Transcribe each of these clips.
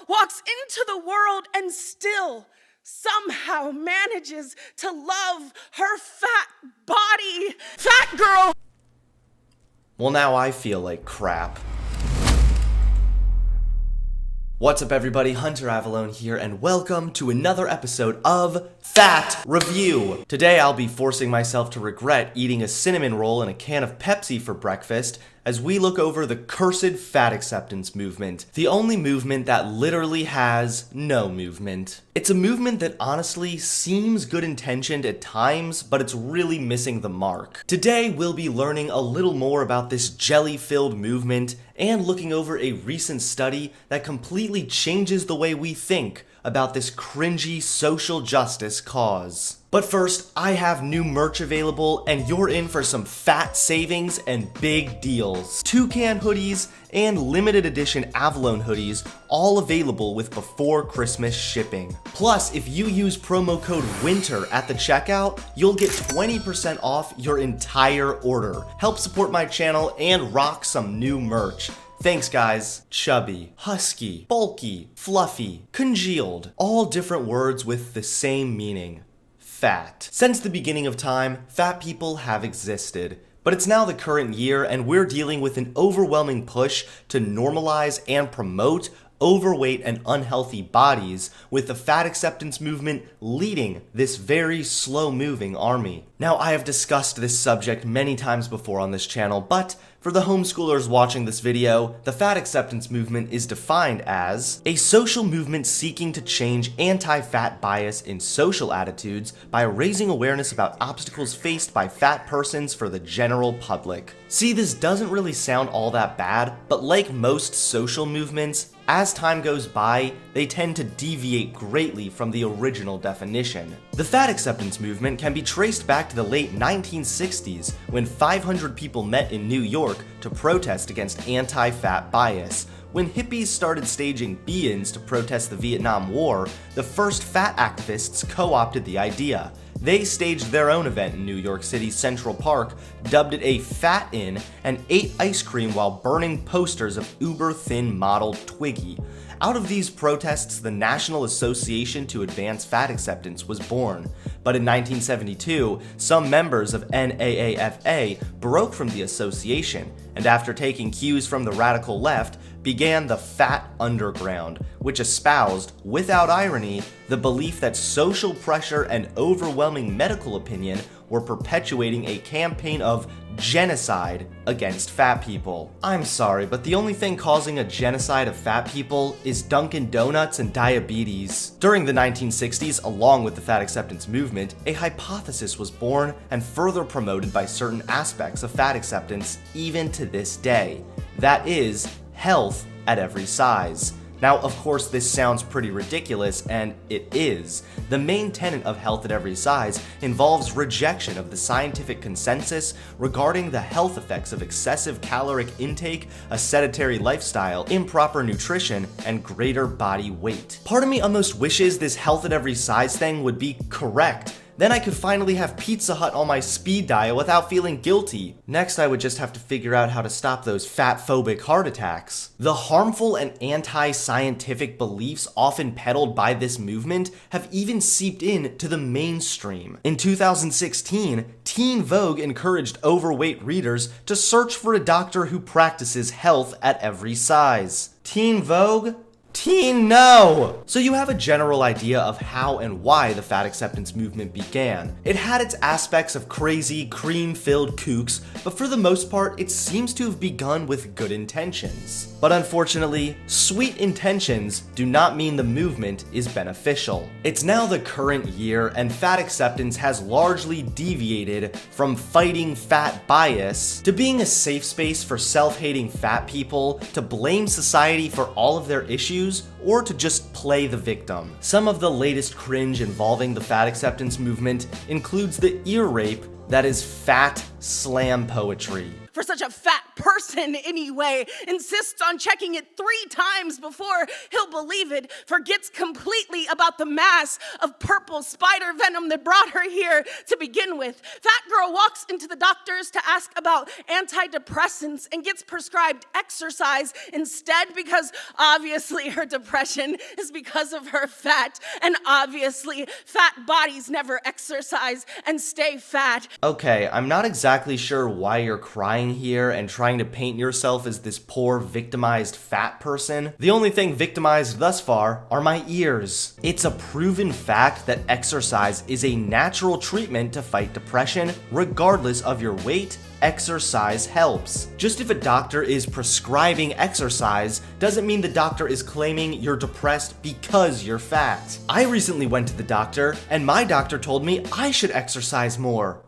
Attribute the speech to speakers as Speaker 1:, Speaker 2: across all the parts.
Speaker 1: walks into the world and still somehow manages to love her fat body. Fat girl!
Speaker 2: Well, now I feel like crap. What's up, everybody? Hunter Avallone here, and welcome to another episode of Fat Review. Today I'll be forcing myself to regret eating a cinnamon roll and a can of Pepsi for breakfast as we look over the cursed fat acceptance movement. The only movement that literally has no movement. It's a movement that honestly seems good intentioned at times, but it's really missing the mark. Today we'll be learning a little more about this jelly-filled movement and looking over a recent study that completely changes the way we think about this cringy social justice cause. But first, I have new merch available, and you're in for some fat savings and big deals. Toucan hoodies and limited edition Avallone hoodies, all available with before Christmas shipping. Plus, if you use promo code WINTER at the checkout, you'll get 20% off your entire order. Help support my channel and rock some new merch. Thanks, guys. Chubby, husky, bulky, fluffy, congealed, all different words with the same meaning. Fat. Since the beginning of time, fat people have existed. But it's now the current year, and we're dealing with an overwhelming push to normalize and promote overweight and unhealthy bodies, with the fat acceptance movement leading this very slow-moving army. Now, I have discussed this subject many times before on this channel, but for the homeschoolers watching this video, the fat acceptance movement is defined as a social movement seeking to change anti-fat bias in social attitudes by raising awareness about obstacles faced by fat persons for the general public. See, this doesn't really sound all that bad, but like most social movements, as time goes by, they tend to deviate greatly from the original definition. The fat acceptance movement can be traced back to the late 1960s, when 500 people met in New York to protest against anti-fat bias. When hippies started staging be-ins to protest the Vietnam War, the first fat activists co-opted the idea. They staged their own event in New York City's Central Park, dubbed it a Fat In, and ate ice cream while burning posters of uber-thin model Twiggy. Out of these protests, the National Association to Advance Fat Acceptance was born. But in 1972, some members of NAAFA broke from the association, and after taking cues from the radical left, began the Fat Underground, which espoused, without irony, the belief that social pressure and overwhelming medical opinion were perpetuating a campaign of genocide against fat people. I'm sorry, but the only thing causing a genocide of fat people is Dunkin' Donuts and diabetes. During the 1960s, along with the fat acceptance movement, a hypothesis was born and further promoted by certain aspects of fat acceptance even to this day. That is, health at every size. Now, of course, this sounds pretty ridiculous, and it is. The main tenet of health at every size involves rejection of the scientific consensus regarding the health effects of excessive caloric intake, a sedentary lifestyle, improper nutrition, and greater body weight. Part of me almost wishes this health at every size thing would be correct. Then I could finally have Pizza Hut on my speed dial without feeling guilty. Next, I would just have to figure out how to stop those fat-phobic heart attacks. The harmful and anti-scientific beliefs often peddled by this movement have even seeped in to the mainstream. In 2016, Teen Vogue encouraged overweight readers to search for a doctor who practices health at every size. Teen Vogue? Teen, no! So you have a general idea of how and why the fat acceptance movement began. It had its aspects of crazy, cream-filled kooks, but for the most part, it seems to have begun with good intentions. But unfortunately, sweet intentions do not mean the movement is beneficial. It's now the current year, and fat acceptance has largely deviated from fighting fat bias to being a safe space for self-hating fat people to blame society for all of their issues, or to just play the victim. Some of the latest cringe involving the fat acceptance movement includes the ear rape that is fat slam poetry.
Speaker 1: For such a fat person anyway, insists on checking it 3 times before he'll believe it, forgets completely about the mass of purple spider venom that brought her here to begin with. Fat girl walks into the doctor's to ask about antidepressants and gets prescribed exercise instead because obviously her depression is because of her fat, and obviously fat bodies never exercise and stay fat.
Speaker 2: Okay, I'm not exactly sure why you're crying here and trying to paint yourself as this poor, victimized fat person. The only thing victimized thus far are my ears. It's a proven fact that exercise is a natural treatment to fight depression, regardless of your weight. Exercise helps. Just if a doctor is prescribing exercise doesn't mean the doctor is claiming you're depressed because you're fat. I recently went to the doctor and my doctor told me I should exercise more.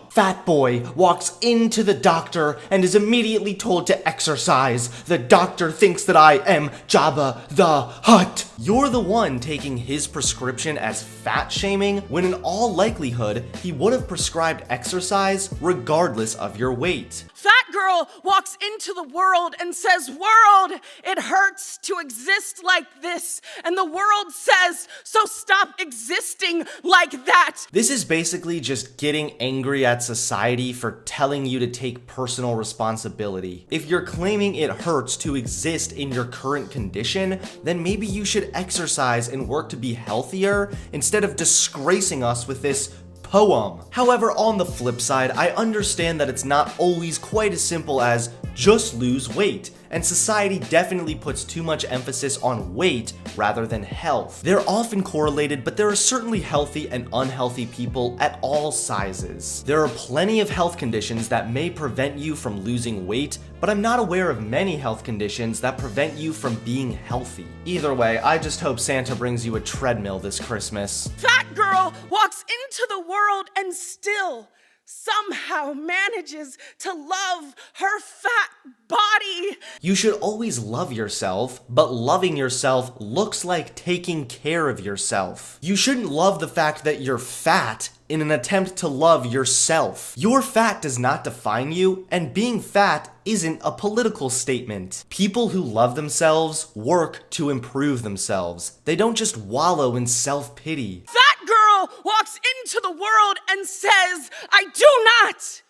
Speaker 2: Fat boy walks into the doctor and is immediately told to exercise. The doctor thinks that I am Jabba the Hutt. You're the one taking his prescription as fat shaming when in all likelihood he would have prescribed exercise regardless of your weight.
Speaker 1: Fat girl walks into the world and says, "World, it hurts to exist like this." And the world says, "So stop existing like that."
Speaker 2: This is basically just getting angry at society for telling you to take personal responsibility. If you're claiming it hurts to exist in your current condition, then maybe you should exercise and work to be healthier instead of disgracing us with this poem. However, on the flip side, I understand that it's not always quite as simple as just lose weight, and society definitely puts too much emphasis on weight rather than health. They're often correlated, but there are certainly healthy and unhealthy people at all sizes. There are plenty of health conditions that may prevent you from losing weight, but I'm not aware of many health conditions that prevent you from being healthy. Either way, I just hope Santa brings you a treadmill this Christmas.
Speaker 1: Fat girl walks into the world and still somehow manages to love her fat body.
Speaker 2: You should always love yourself, but loving yourself looks like taking care of yourself. You shouldn't love the fact that you're fat in an attempt to love yourself. Your fat does not define you, and being fat isn't a political statement. People who love themselves work to improve themselves. They don't just wallow in self-pity.
Speaker 1: Fat girl walks into the world and says, "I do not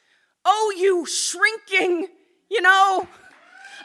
Speaker 1: owe you shrinking,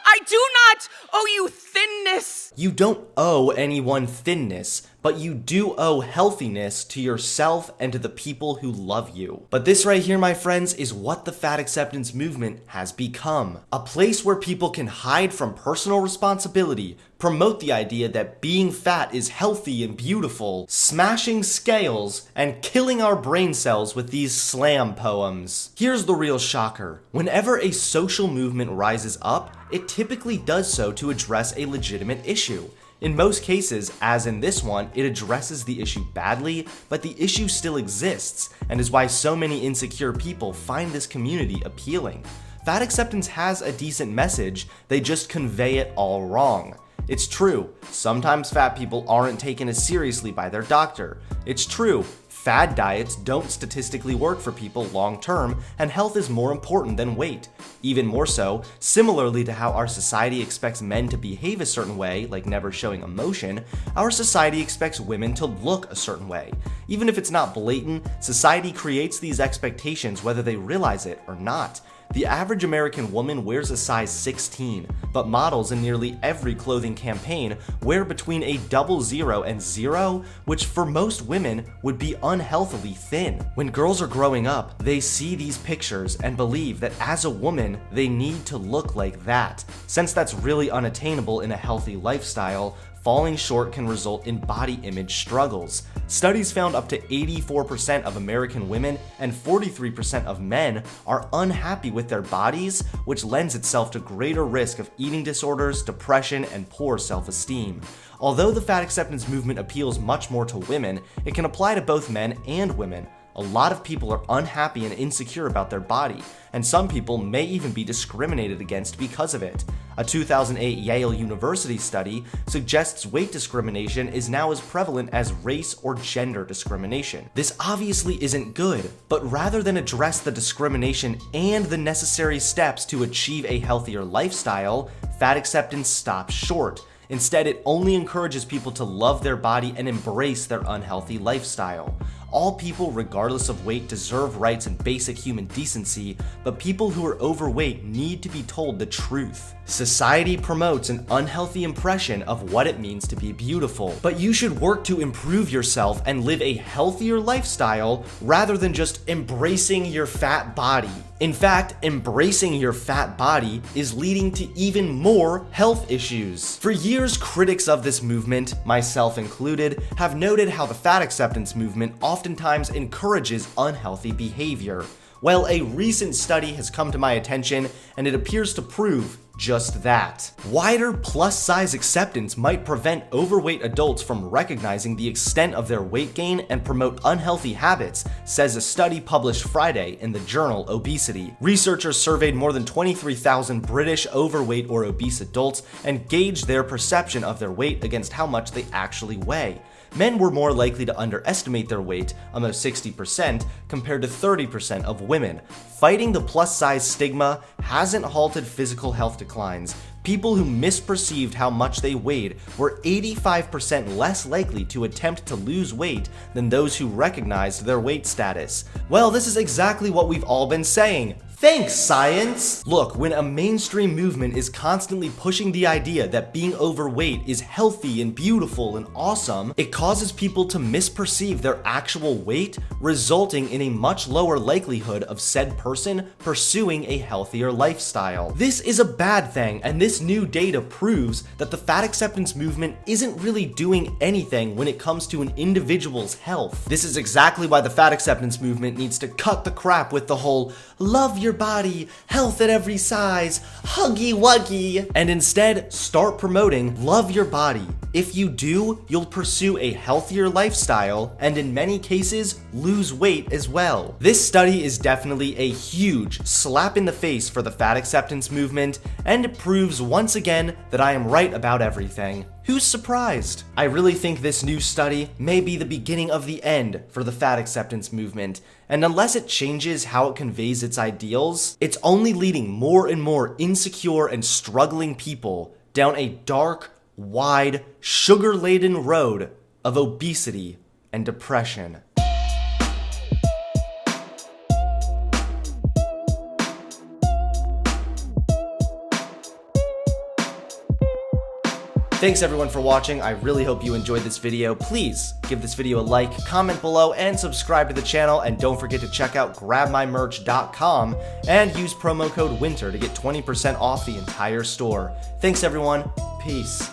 Speaker 1: I do not owe you thinness."
Speaker 2: You don't owe anyone thinness, but you do owe healthiness to yourself and to the people who love you. But this right here, my friends, is what the fat acceptance movement has become. A place where people can hide from personal responsibility, promote the idea that being fat is healthy and beautiful, smashing scales, and killing our brain cells with these slam poems. Here's the real shocker. Whenever a social movement rises up, it typically does so to address a legitimate issue. In most cases, as in this one, it addresses the issue badly, but the issue still exists, and is why so many insecure people find this community appealing. Fat acceptance has a decent message, they just convey it all wrong. It's true, sometimes fat people aren't taken as seriously by their doctor. It's true, fad diets don't statistically work for people long term, and health is more important than weight. Even more so, similarly to how our society expects men to behave a certain way, like never showing emotion, our society expects women to look a certain way. Even if it's not blatant, society creates these expectations whether they realize it or not. The average American woman wears a size 16, but models in nearly every clothing campaign wear between a 00 and 0, which for most women would be unhealthily thin. When girls are growing up, they see these pictures and believe that as a woman, they need to look like that. Since that's really unattainable in a healthy lifestyle, falling short can result in body image struggles. Studies found up to 84% of American women and 43% of men are unhappy with their bodies, which lends itself to greater risk of eating disorders, depression, and poor self-esteem. Although the fat acceptance movement appeals much more to women, it can apply to both men and women. A lot of people are unhappy and insecure about their body, and some people may even be discriminated against because of it. A 2008 Yale University study suggests weight discrimination is now as prevalent as race or gender discrimination. This obviously isn't good, but rather than address the discrimination and the necessary steps to achieve a healthier lifestyle, fat acceptance stops short. Instead, it only encourages people to love their body and embrace their unhealthy lifestyle. All people, regardless of weight, deserve rights and basic human decency, but people who are overweight need to be told the truth. Society promotes an unhealthy impression of what it means to be beautiful, but you should work to improve yourself and live a healthier lifestyle rather than just embracing your fat body. In fact, embracing your fat body is leading to even more health issues. For years, critics of this movement, myself included, have noted how the fat acceptance movement oftentimes encourages unhealthy behavior. Well, a recent study has come to my attention, and it appears to prove just that. Wider plus-size acceptance might prevent overweight adults from recognizing the extent of their weight gain and promote unhealthy habits, says a study published Friday in the journal Obesity. Researchers surveyed more than 23,000 British overweight or obese adults and gauged their perception of their weight against how much they actually weigh. Men were more likely to underestimate their weight, almost 60%, compared to 30% of women. Fighting the plus-size stigma hasn't halted physical health declines. People who misperceived how much they weighed were 85% less likely to attempt to lose weight than those who recognized their weight status. Well, this is exactly what we've all been saying. Thanks, science! Look, when a mainstream movement is constantly pushing the idea that being overweight is healthy and beautiful and awesome, it causes people to misperceive their actual weight, resulting in a much lower likelihood of said person pursuing a healthier lifestyle. This is a bad thing, and this new data proves that the fat acceptance movement isn't really doing anything when it comes to an individual's health. This is exactly why the fat acceptance movement needs to cut the crap with the whole love your body, health at every size, huggy wuggy, and instead start promoting love your body. If you do, you'll pursue a healthier lifestyle and in many cases lose weight as well. This study is definitely a huge slap in the face for the fat acceptance movement, and it proves once again that I am right about everything. Who's surprised? I really think this new study may be the beginning of the end for the fat acceptance movement, and unless it changes how it conveys its ideals, it's only leading more and more insecure and struggling people down a dark, wide, sugar-laden road of obesity and depression. Thanks everyone for watching. I really hope you enjoyed this video. Please give this video a like, comment below, and subscribe to the channel. And don't forget to check out grabmymerch.com and use promo code WINTER to get 20% off the entire store. Thanks everyone. Peace.